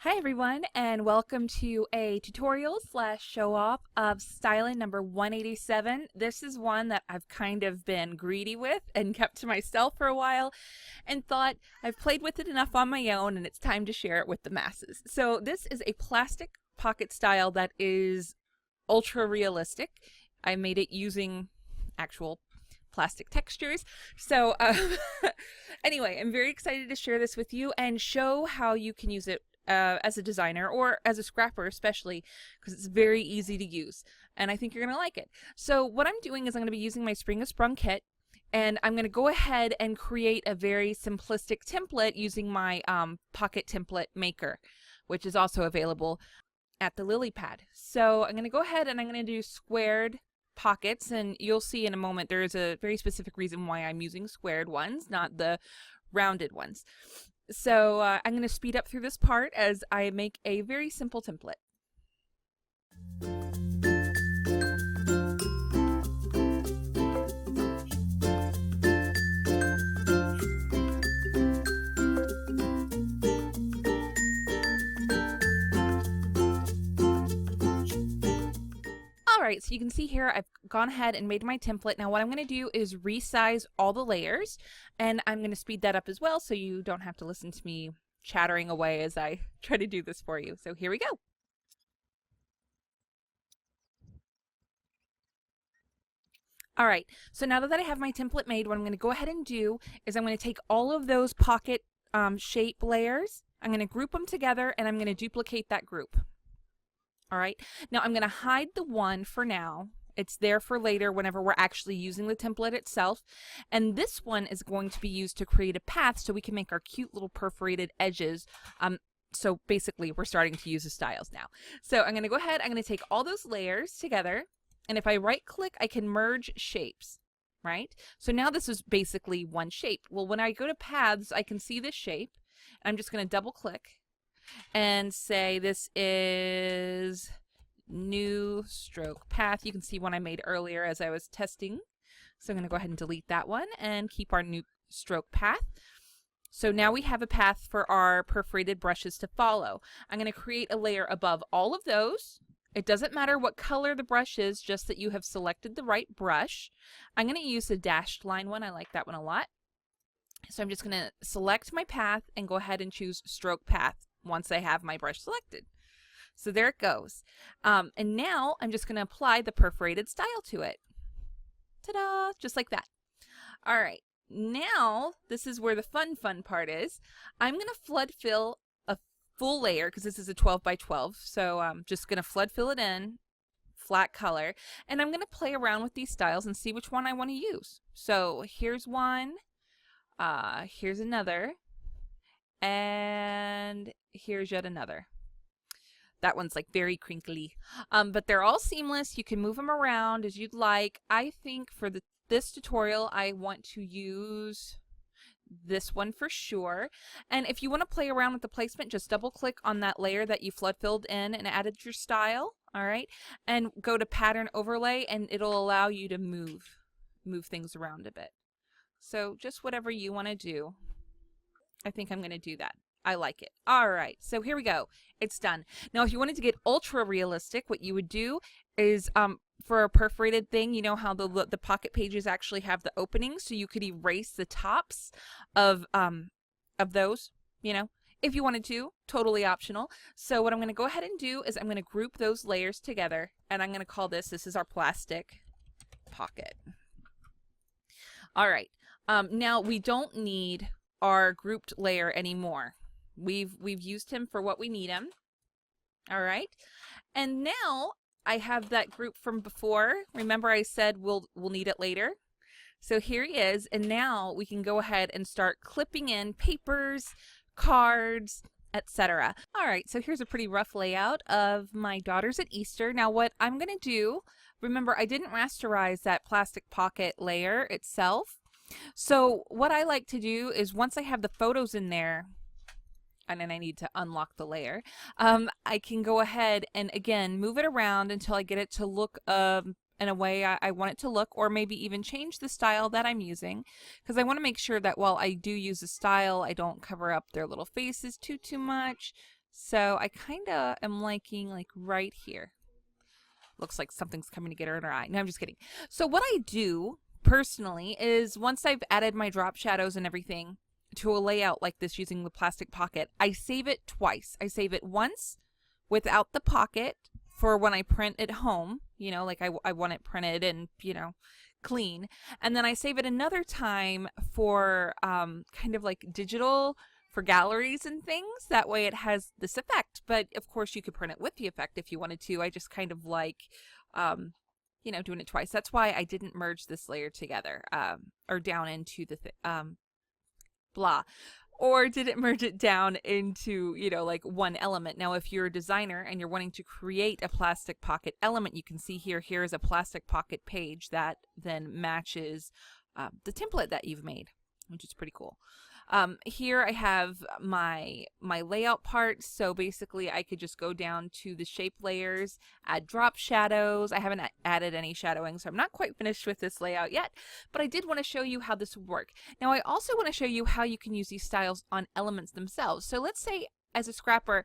Hi everyone, and welcome to a tutorial slash show off of Stylin number 187. This is one that I've kind of been greedy with and kept to myself for a while and thought I've played with it enough on my own and it's time to share it with the masses. So this is a plastic pocket style that is ultra realistic. I made it using actual plastic textures. So anyway, I'm very excited to share this with you and show how you can use it as a designer or as a scrapper, especially because it's very easy to use and I think you're gonna like it. So what I'm doing is I'm gonna be using my Spring of Sprung kit, and I'm gonna go ahead and create a very simplistic template using my pocket template maker, which is also available at the lily pad. So I'm gonna go ahead and I'm gonna do squared pockets, and you'll see in a moment there is a very specific reason why I'm using squared ones, not the rounded ones. So I'm going to speed up through this part as I make a very simple template. Alright, so you can see here I've gone ahead and made my template. Now what I'm going to do is resize all the layers, and I'm going to speed that up as well so you don't have to listen to me chattering away as I try to do this for you. So here we go. Alright, so now that I have my template made, what I'm going to go ahead and do is I'm going to take all of those pocket shape layers, I'm going to group them together, and I'm going to duplicate that group. All right, now I'm going to hide the one for now. It's there for later whenever we're actually using the template itself. And this one is going to be used to create a path so we can make our cute little perforated edges. So basically we're starting to use the styles now. So I'm going to go ahead, I'm going to take all those layers together. And if I right click, I can merge shapes, right? So now this is basically one shape. Well, when I go to paths, I can see this shape. I'm just going to double click and say this is new stroke path. You can see one I made earlier as I was testing. So I'm going to go ahead and delete that one and keep our new stroke path. So now we have a path for our perforated brushes to follow. I'm going to create a layer above all of those. It doesn't matter what color the brush is, just that you have selected the right brush. I'm going to use the dashed line one. I like that one a lot. So I'm just going to select my path and go ahead and choose stroke path once I have my brush selected. So there it goes. And now I'm just going to apply the perforated style to it. Ta-da! Just like that. All right. Now, this is where the fun part is. I'm going to flood fill a full layer because this is a 12 by 12. So I'm just going to flood fill it in, flat color. And I'm going to play around with these styles and see which one I want to use. So here's one. Here's another. And here's yet another. That one's like very crinkly. But they're all seamless. You can move them around as you'd like. I think for this tutorial, I want to use this one for sure. And if you want to play around with the placement, just double click on that layer that you flood filled in and added your style. All right. And go to pattern overlay, and it'll allow you to move things around a bit. So just whatever you want to do. I think I'm going to do that. I like it. All right, so here we go. It's done. Now, if you wanted to get ultra realistic, what you would do is for a perforated thing, you know how the pocket pages actually have the openings, so you could erase the tops of those, you know, if you wanted to, totally optional. So what I'm going to go ahead and do is I'm going to group those layers together, and I'm going to call this is our plastic pocket. All right. Now we don't need our grouped layer anymore. We've used him for what we need him. All right. And now I have that group from before. Remember I said we'll need it later. So here he is, and now we can go ahead and start clipping in papers, cards, etc. All right, so here's a pretty rough layout of my daughters at Easter. Now what I'm going to do, remember I didn't rasterize that plastic pocket layer itself. So what I like to do is once I have the photos in there, and then I need to unlock the layer, I can go ahead and again move it around until I get it to look in a way I want it to look, or maybe even change the style that I'm using, because I want to make sure that while I do use a style, I don't cover up their little faces too much. So I kind of am liking like right here. Looks like something's coming to get her in her eye. No, I'm just kidding. So what I do personally is once I've added my drop shadows and everything to a layout like this using the plastic pocket, I save it twice. I save it once without the pocket for when I print at home, you know, like I want it printed and, you know, clean. And then I save it another time for kind of like digital for galleries and things. That way it has this effect. But of course you could print it with the effect if you wanted to. I just kind of like, you know, doing it twice. That's why I didn't merge this layer together or down into the blah. Or did it merge it down into, you know, like one element? Now, if you're a designer and you're wanting to create a plastic pocket element, you can see here is a plastic pocket page that then matches the template that you've made, which is pretty cool. Here I have my layout part. So basically I could just go down to the shape layers, add drop shadows. I haven't added any shadowing, so I'm not quite finished with this layout yet, but I did want to show you how this would work. Now I also want to show you how you can use these styles on elements themselves. So let's say as a scrapper,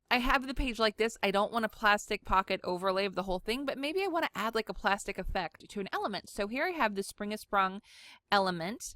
I have the page like this. I don't want a plastic pocket overlay of the whole thing, but maybe I want to add like a plastic effect to an element. So here I have the Spring is Sprung element.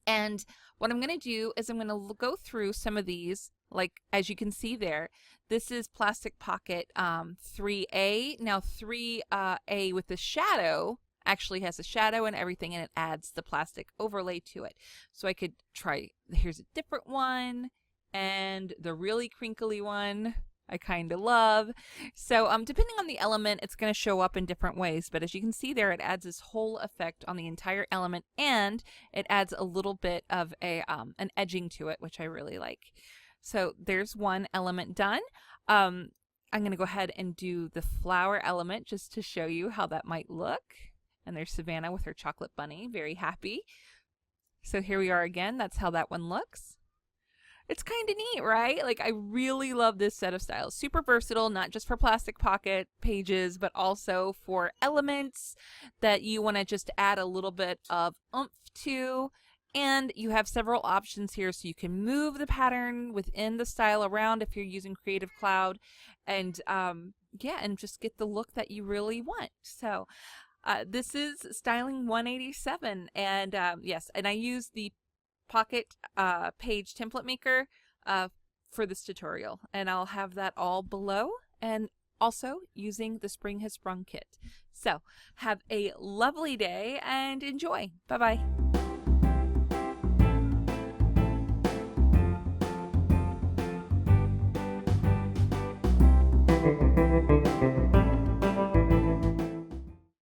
And what I'm going to do is I'm going to go through some of these, like as you can see there. This is Plastic Pocket 3A. Now 3A with the shadow actually has a shadow and everything, and it adds the plastic overlay to it. So I could try, here's a different one, and the really crinkly one I kind of love. So depending on the element, it's going to show up in different ways. But as you can see there, it adds this whole effect on the entire element, and it adds a little bit of a an edging to it, which I really like. So there's one element done. I'm going to go ahead and do the flower element just to show you how that might look. And there's Savannah with her chocolate bunny, very happy. So here we are again. That's how that one looks. It's kind of neat, right? Like, I really love this set of styles. Super versatile, not just for plastic pocket pages, but also for elements that you want to just add a little bit of oomph to. And you have several options here, so you can move the pattern within the style around if you're using Creative Cloud. And yeah, and just get the look that you really want. So this is Stylin 187. And yes, and I use the Pocket page template maker for this tutorial, and I'll have that all below, and also using the Spring Has Sprung kit. So have a lovely day and enjoy. Bye bye.